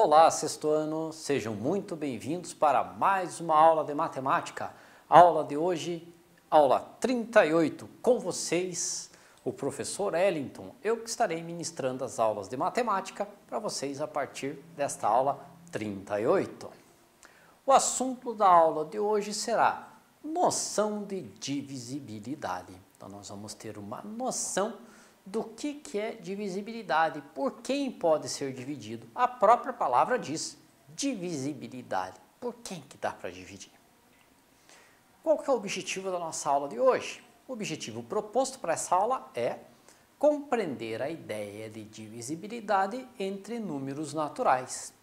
Olá, sexto ano, sejam muito bem-vindos para mais uma aula de matemática. A aula de hoje, aula 38, com vocês, o professor Wellington. Eu que estarei ministrando as aulas de matemática para vocês a partir desta aula 38. O assunto da aula de hoje será noção de divisibilidade. Então, nós vamos ter uma noção do que é divisibilidade, por quem pode ser dividido. A própria palavra diz divisibilidade. Por quem que dá para dividir? Qual que é o objetivo da nossa aula de hoje? O objetivo proposto para essa aula é compreender a ideia de divisibilidade entre números naturais.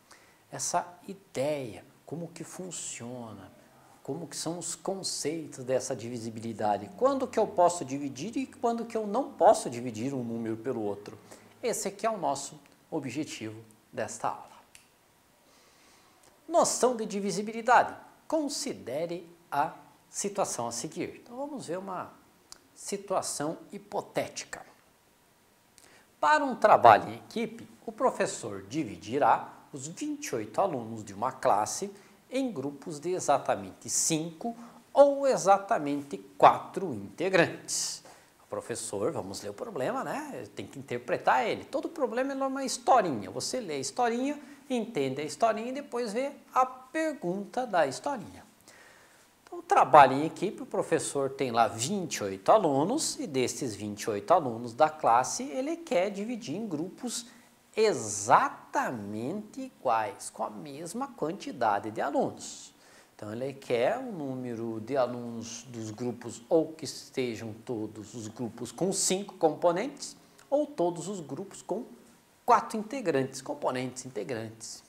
Essa ideia, como que funciona, como que são os conceitos dessa divisibilidade, quando que eu posso dividir e quando que eu não posso dividir um número pelo outro. Esse aqui é o nosso objetivo desta aula. Noção de divisibilidade. Considere a situação a seguir. Então vamos ver uma situação hipotética. Para um trabalho em equipe, o professor dividirá os 28 alunos de uma classe em grupos de exatamente 5 ou exatamente 4 integrantes. O professor, vamos ler o problema, né? Tem que interpretar ele. Todo problema é uma historinha. Você lê a historinha, entende a historinha e depois vê a pergunta da historinha. Então, o trabalho em equipe, o professor tem lá 28 alunos e desses 28 alunos da classe, ele quer dividir em grupos exatamente iguais, com a mesma quantidade de alunos. Então, ele quer o número de alunos dos grupos ou que estejam todos os grupos com 5 componentes ou todos os grupos com 4 integrantes, componentes integrantes.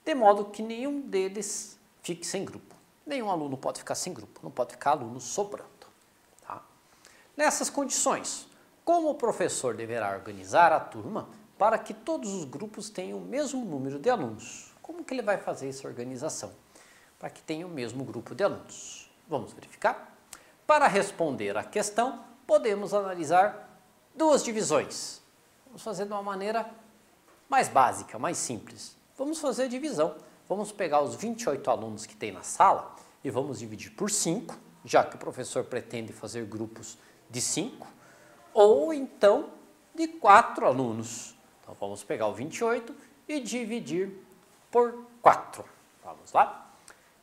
De modo que nenhum deles fique sem grupo. Nenhum aluno pode ficar sem grupo, não pode ficar aluno sobrando. Tá? Nessas condições, como o professor deverá organizar a turma para que todos os grupos tenham o mesmo número de alunos? Como que ele vai fazer essa organização? Para que tenha o mesmo grupo de alunos. Vamos verificar? Para responder à questão, podemos analisar duas divisões. Vamos fazer de uma maneira mais básica, mais simples. Vamos fazer a divisão. Vamos pegar os 28 alunos que tem na sala e vamos dividir por 5, já que o professor pretende fazer grupos de 5, ou então de 4 alunos. Então, vamos pegar o 28 e dividir por 4. Vamos lá?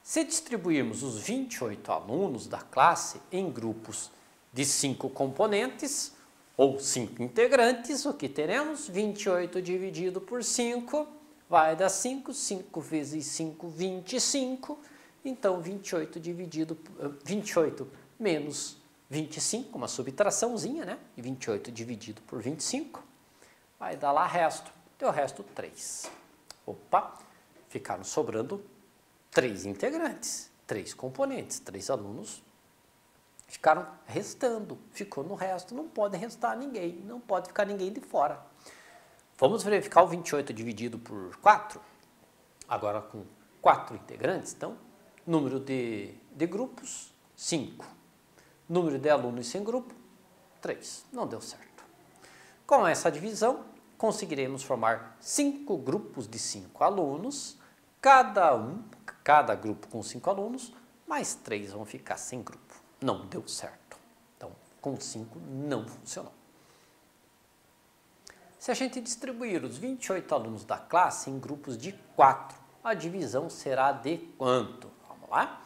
Se distribuirmos os 28 alunos da classe em grupos de 5 componentes ou 5 integrantes, o que teremos? 28 dividido por 5 vai dar 5. 5 vezes 5, 25. Então, 28 menos 25, uma subtraçãozinha, né? E 28 dividido por 25. Vai dar lá resto, deu resto 3. Opa, ficaram sobrando 3 integrantes, 3 componentes, 3 alunos ficaram restando, ficou no resto, não pode restar ninguém, não pode ficar ninguém de fora. Vamos verificar o 28 dividido por 4, agora com 4 integrantes, então, número de grupos, 5. Número de alunos sem grupo, 3. Não deu certo. Com essa divisão, conseguiremos formar 5 grupos de 5 alunos, cada grupo com 5 alunos, mais 3 vão ficar sem grupo. Não deu certo. Então, com 5 não funcionou. Se a gente distribuir os 28 alunos da classe em grupos de 4, a divisão será de quanto? Vamos lá?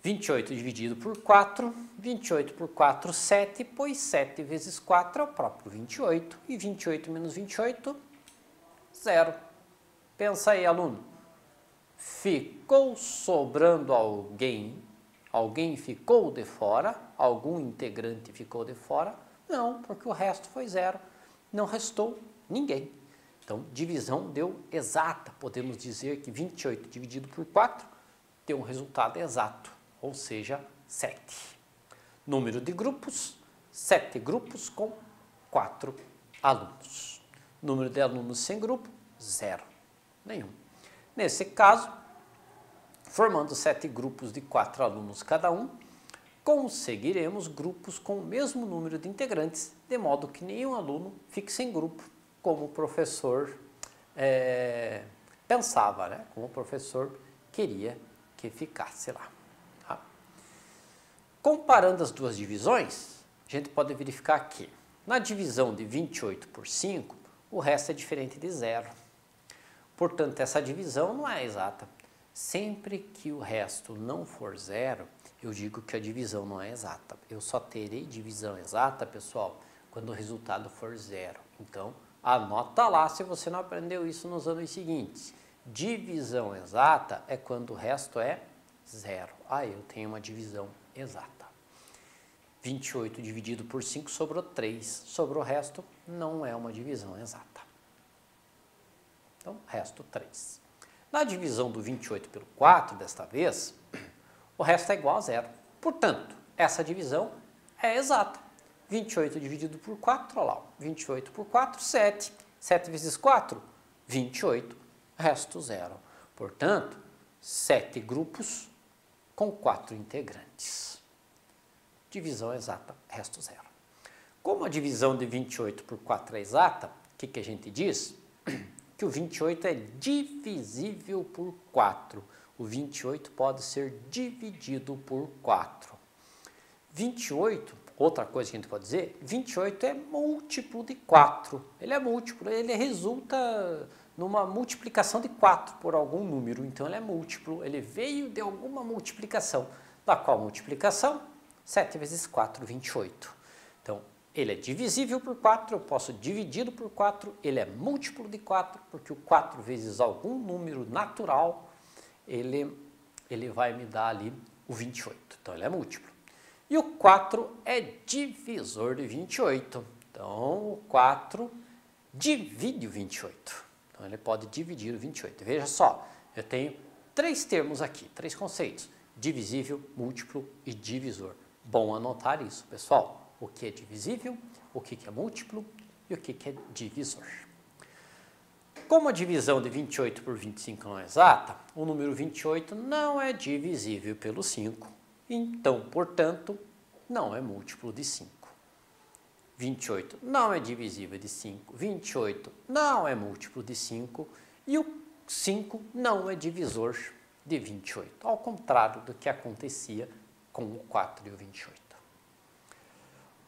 28 dividido por 4, 28 por 4, 7, pois 7 vezes 4 é o próprio 28, e 28 menos 28, 0. Pensa aí, aluno. Ficou sobrando alguém? Alguém ficou de fora? Algum integrante ficou de fora? Não, porque o resto foi 0. Não restou ninguém. Então, divisão deu exata. Podemos dizer que 28 dividido por 4 deu um resultado exato, ou seja, 7. Número de grupos, 7 grupos com 4 alunos. Número de alunos sem grupo, 0. Nenhum. Nesse caso, formando 7 grupos de 4 alunos cada um, conseguiremos grupos com o mesmo número de integrantes, de modo que nenhum aluno fique sem grupo, como o professor pensava, né? Como o professor queria que ficasse lá. Tá? Comparando as duas divisões, a gente pode verificar que na divisão de 28 por 5, o resto é diferente de zero. Portanto, essa divisão não é exata. Sempre que o resto não for zero, eu digo que a divisão não é exata. Eu só terei divisão exata, pessoal, quando o resultado for zero. Então, anota lá se você não aprendeu isso nos anos seguintes. Divisão exata é quando o resto é zero. Aí eu tenho uma divisão exata. 28 dividido por 5 sobrou 3. Sobrou o resto, não é uma divisão exata. Então, resto 3. Na divisão do 28 pelo 4, desta vez, o resto é igual a zero. Portanto, essa divisão é exata. 28 dividido por 4, olha lá, 28 por 4, 7. 7 vezes 4, 28, resto zero. Portanto, 7 grupos com 4 integrantes. Divisão exata, resto zero. Como a divisão de 28 por 4 é exata, o que a gente diz? Que o 28 é divisível por 4. O 28 pode ser dividido por 4. 28, outra coisa que a gente pode dizer, 28 é múltiplo de 4. Ele é múltiplo, ele resulta numa multiplicação de 4 por algum número. Então, ele é múltiplo, ele veio de alguma multiplicação. Da qual multiplicação? 7 vezes 4, 28. Então, ele é divisível por 4, eu posso dividi-lo por 4, ele é múltiplo de 4, porque o 4 vezes algum número natural, ele vai me dar ali o 28. Então, ele é múltiplo. E o 4 é divisor de 28. Então, o 4 divide o 28. Então, ele pode dividir o 28. Veja só, eu tenho 3 termos aqui, 3 conceitos. Divisível, múltiplo e divisor. Bom anotar isso, pessoal. O que é divisível, o que é múltiplo e o que é divisor. Como a divisão de 28 por 25 não é exata, o número 28 não é divisível pelo 5. Então, portanto, não é múltiplo de 5. 28 não é divisível de 5. 28 não é múltiplo de 5. E o 5 não é divisor de 28. Ao contrário do que acontecia com o 4 e o 28.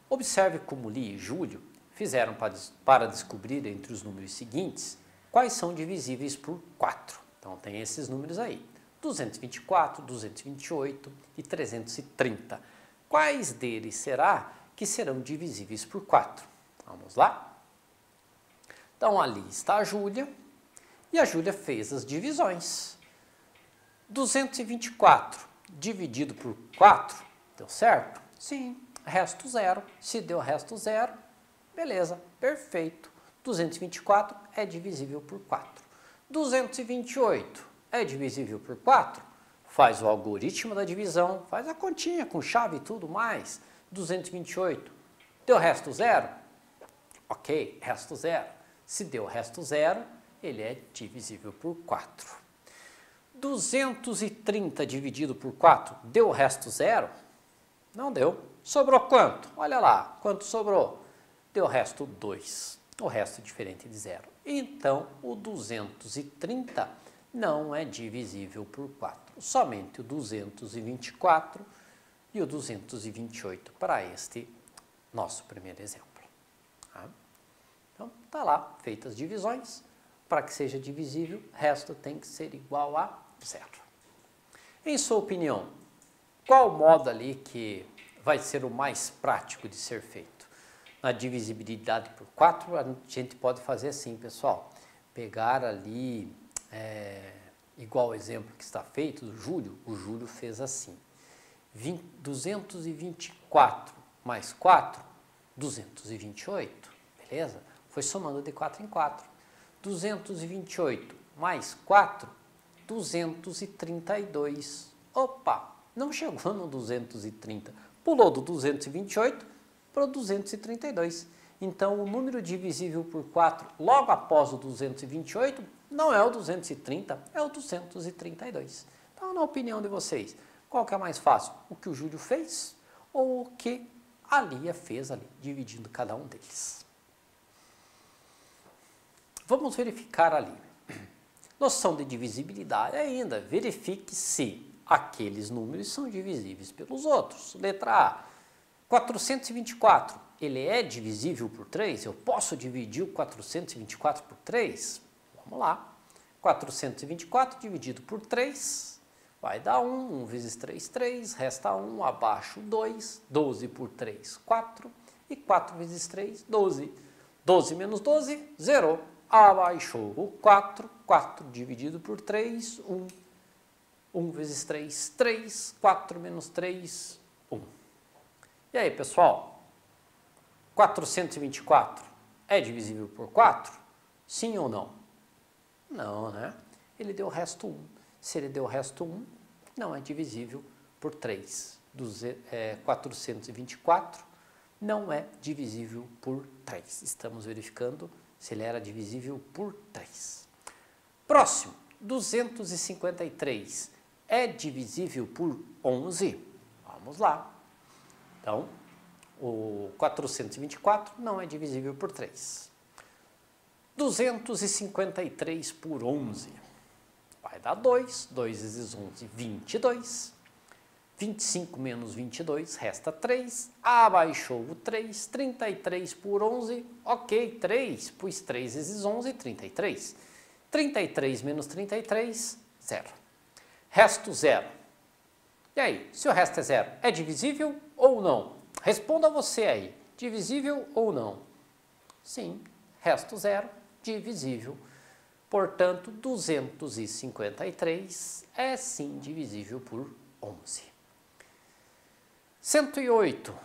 Observe como Li e Júlio fizeram para descobrir entre os números seguintes quais são divisíveis por 4. Então, tem esses números aí, 224, 228 e 330. Quais deles será que serão divisíveis por 4? Vamos lá? Então, ali está a Júlia e a Júlia fez as divisões. 224 dividido por 4, deu certo? Sim. Resto zero. Se deu resto zero, beleza, perfeito. 224 é divisível por 4. 228 é divisível por 4? Faz o algoritmo da divisão, faz a continha com chave e tudo mais. 228, deu resto zero? Ok, resto zero. Se deu resto zero, ele é divisível por 4. 230 dividido por 4, deu resto zero? Não deu. Sobrou quanto? Olha lá, quanto sobrou? Deu resto 2. O resto é diferente de zero. Então, o 230 não é divisível por 4. Somente o 224 e o 228 para este nosso primeiro exemplo. Tá? Então, está lá, feitas as divisões. Para que seja divisível, resto tem que ser igual a zero. Em sua opinião, qual modo ali que vai ser o mais prático de ser feito? Na divisibilidade por 4, a gente pode fazer assim, pessoal. Pegar ali, igual o exemplo que está feito do Júlio, o Júlio fez assim. 224 mais 4, 228, beleza? Foi somando de 4 em 4. 228 mais 4, 232. Opa, não chegou no 230. Pulou do 228 para o 232. Então, o número divisível por 4 logo após o 228 não é o 230, é o 232. Então, na opinião de vocês, qual que é mais fácil? O que o Júlio fez ou o que a Lia fez ali, dividindo cada um deles? Vamos verificar ali. Noção de divisibilidade ainda. Verifique se aqueles números são divisíveis pelos outros. Letra A. 424. Ele é divisível por 3? Eu posso dividir o 424 por 3? Vamos lá. 424 dividido por 3 vai dar 1. 1 vezes 3, 3. Resta 1. Abaixo 2. 12 por 3, 4. E 4 vezes 3, 12. 12 menos 12, 0. Abaixou o 4. 4 dividido por 3, 1. 1 vezes 3, 3. 4 menos 3, 1. E aí, pessoal? 424 é divisível por 4? Sim ou não? Não, né? Ele deu o resto 1. Se ele deu o resto 1, não é divisível por 3. 424 não é divisível por 3. Estamos verificando se ele era divisível por 3. Próximo, 253 é divisível por 11? Vamos lá. Então, o 424 não é divisível por 3. 253 por 11 vai dar 2. 2 vezes 11, 22. 25 menos 22, resta 3. Abaixou o 3. 33 por 11, ok, 3. Pois 3 vezes 11, 33. 33 menos 33, 0. Resto 0. E aí, se o resto é 0, é divisível ou não? Responda você aí, divisível ou não? Sim, resto 0, divisível. Portanto, 253 é sim divisível por 11. 108,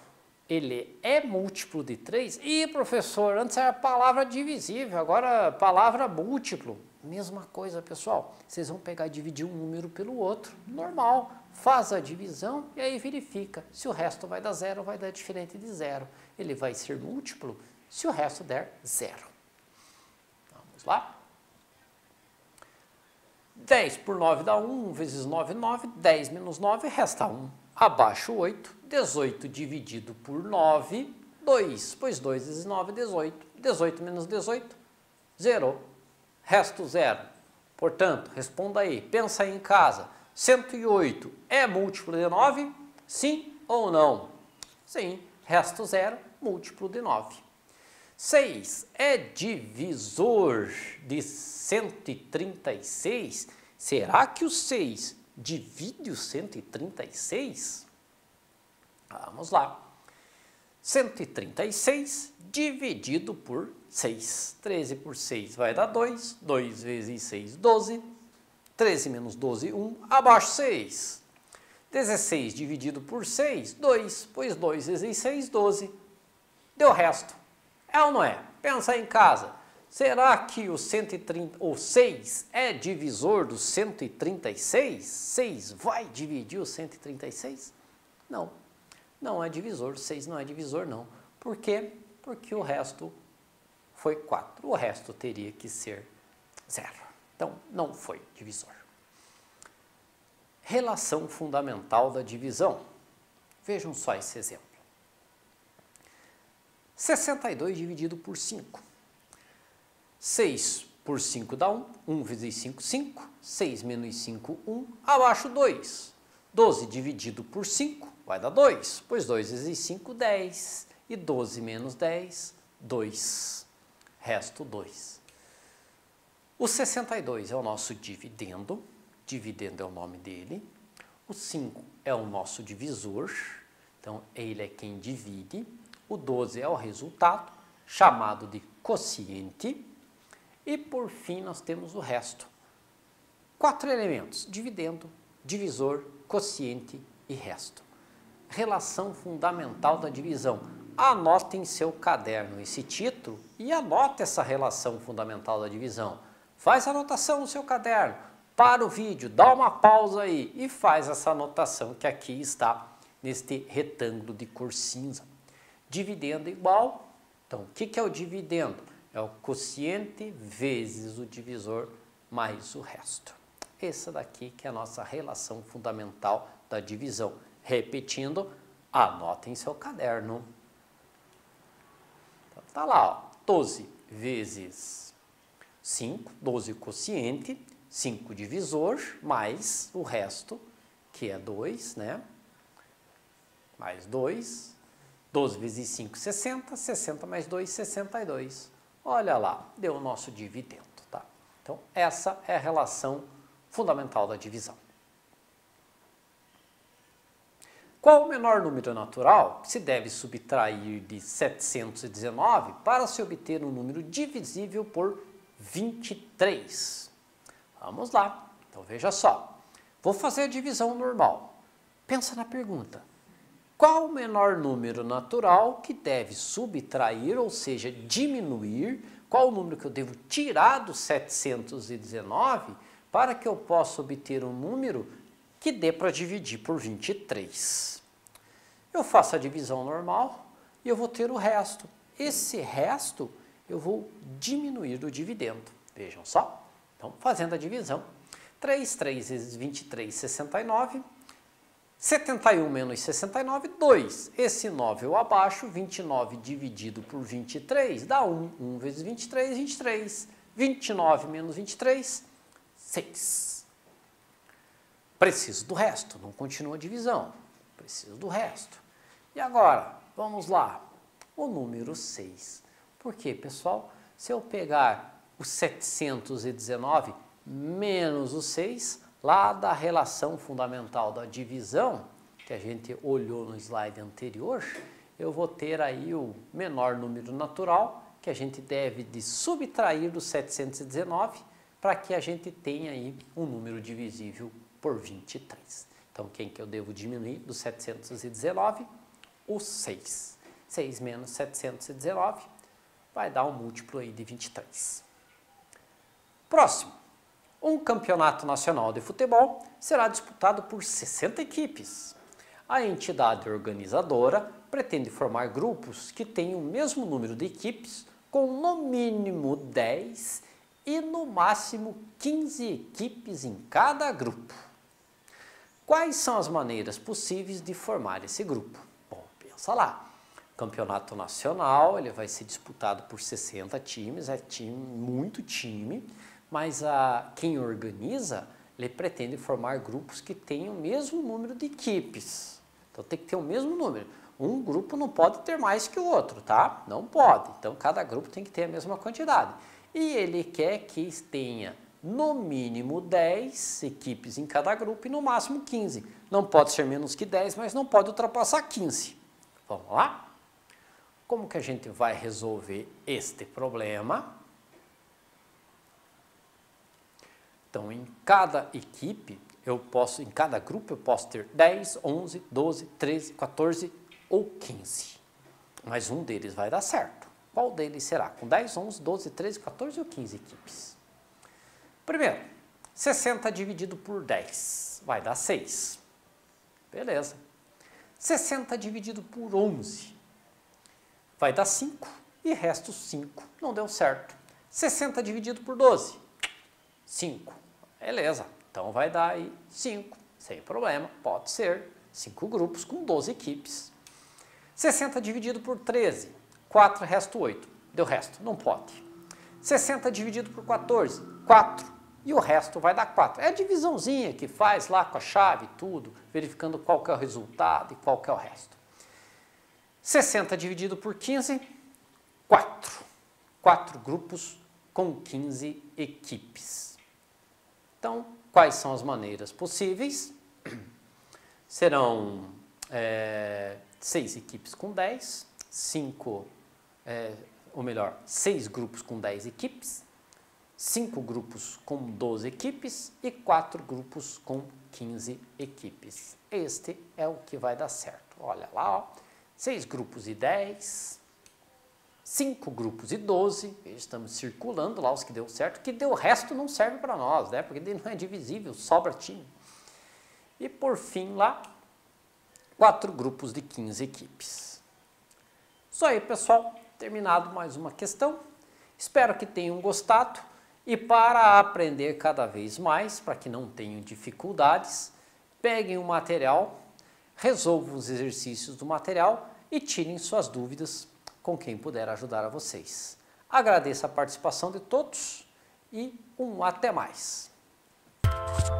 ele é múltiplo de 3? Ih, professor, antes era a palavra divisível, agora a palavra múltiplo. Mesma coisa, pessoal. Vocês vão pegar e dividir um número pelo outro, normal. Faz a divisão e aí verifica se o resto vai dar 0 ou vai dar diferente de 0. Ele vai ser múltiplo se o resto der 0. Vamos lá? 10 por 9 dá 1, 1 vezes 9, 9. 10 menos 9, resta 1. Abaixo 8. 18 dividido por 9, 2. Pois 2 vezes 9, 18. 18 menos 18, 0. Resto 0. Portanto, responda aí, pensa aí em casa. 108 é múltiplo de 9? Sim ou não? Sim. Resto 0, múltiplo de 9. 6 é divisor de 136? Será que o 6 divide o 136? Vamos lá. 136 dividido por 6. 13 por 6 vai dar 2. 2 vezes 6, 12. 13 menos 12, 1. Abaixo 6. 16 dividido por 6, 2. Pois 2 vezes 6, 12. Deu resto. É ou não é? Pensa em casa. Será que o 6 é divisor do 136? 6 vai dividir o 136? Não. Não é divisor. 6 não é divisor, não. Por quê? Porque o resto foi 4. O resto teria que ser 0. Então, não foi divisor. Relação fundamental da divisão. Vejam só esse exemplo. 62 dividido por 5. 6 por 5 dá 1. 1 vezes 5, 5. 6 menos 5, 1. Abaixo 2. 12 dividido por 5 vai dar 2. Pois 2 vezes 5, 10. E 12 menos 10, 2. Resto 2. O 62 é o nosso dividendo. Dividendo é o nome dele. O 5 é o nosso divisor. Então, ele é quem divide. O 12 é o resultado, chamado de quociente. E, por fim, nós temos o resto. 4 elementos: dividendo, divisor, quociente e resto. Relação fundamental da divisão. Anote em seu caderno esse título e anote essa relação fundamental da divisão. Faz a anotação no seu caderno. Para o vídeo, dá uma pausa aí e faz essa anotação que aqui está neste retângulo de cor cinza. Dividendo igual, então, o que é o dividendo? É o quociente vezes o divisor mais o resto. Essa daqui que é a nossa relação fundamental da divisão. Repetindo, anote em seu caderno. Está lá, ó, 12 vezes 5, 12 quociente, 5 divisor, mais o resto, que é 2, né? Mais 2. 12 vezes 5, 60. 60 mais 2, 62. Olha lá, deu o nosso dividendo, tá? Então, essa é a relação fundamental da divisão. Qual o menor número natural que se deve subtrair de 719 para se obter um número divisível por 23? Vamos lá. Então, veja só. Vou fazer a divisão normal. Pensa na pergunta. Qual o menor número natural que deve subtrair, ou seja, diminuir? Qual o número que eu devo tirar do 719 para que eu possa obter um número que dê para dividir por 23? Eu faço a divisão normal e eu vou ter o resto. Esse resto eu vou diminuir do dividendo. Vejam só. Então, fazendo a divisão. 3 vezes 23, 69. 71 menos 69, 2. Esse 9 eu abaixo, 29 dividido por 23 dá 1. 1 vezes 23, 23. 29 menos 23, 6. Preciso do resto, não continua a divisão. Preciso do resto. E agora, vamos lá. O número 6. Por quê, pessoal? Se eu pegar o 719 menos o 6, lá da relação fundamental da divisão, que a gente olhou no slide anterior, eu vou ter aí o menor número natural, que a gente deve de subtrair do 719, para que a gente tenha aí um número divisível por 23. Então, quem que eu devo diminuir do 719? O 6. 6 menos 719 vai dar um múltiplo aí de 23. Próximo. Um campeonato nacional de futebol será disputado por 60 equipes. A entidade organizadora pretende formar grupos que tenham o mesmo número de equipes, com no mínimo 10 e no máximo 15 equipes em cada grupo. Quais são as maneiras possíveis de formar esse grupo? Bom, pensa lá. O campeonato nacional ele vai ser disputado por 60 times, muito time, mas quem organiza ele pretende formar grupos que tenham o mesmo número de equipes. Então tem que ter o mesmo número. Um grupo não pode ter mais que o outro, tá? Não pode. Então cada grupo tem que ter a mesma quantidade. E ele quer que tenha no mínimo 10 equipes em cada grupo e no máximo 15. Não pode ser menos que 10, mas não pode ultrapassar 15. Vamos lá? Como que a gente vai resolver este problema? Então, em cada equipe, em cada grupo, eu posso ter 10, 11, 12, 13, 14 ou 15. Mas um deles vai dar certo. Qual deles será? Com 10, 11, 12, 13, 14 ou 15 equipes? Primeiro, 60 dividido por 10 vai dar 6. Beleza. 60 dividido por 11 vai dar 5 e resto 5. Não deu certo. 60 dividido por 12, 5. Beleza. Então vai dar aí 5. Sem problema. Pode ser 5 grupos com 12 equipes. 60 dividido por 13, 4, resto 8. Deu resto? Não pode. 60 dividido por 14, 4. E o resto vai dar 4. É a divisãozinha que faz lá com a chave e tudo, verificando qual que é o resultado e qual que é o resto. 60 dividido por 15, 4. 4 grupos com 15 equipes. Então, quais são as maneiras possíveis? Serão 6 equipes com 10, 6 grupos com 10 equipes, 5 grupos com 12 equipes e 4 grupos com 15 equipes. Este é o que vai dar certo. Olha lá, ó, 6 grupos e 10, 5 grupos e 12, estamos circulando lá os que deu certo, o que deu o resto não serve para nós, né? Porque ele não é divisível, sobra time. E por fim lá, 4 grupos de 15 equipes. Isso aí, pessoal, terminado mais uma questão. Espero que tenham gostado. E para aprender cada vez mais, para que não tenham dificuldades, peguem o material, resolvam os exercícios do material e tirem suas dúvidas com quem puder ajudar a vocês. Agradeço a participação de todos e até mais. Tchau.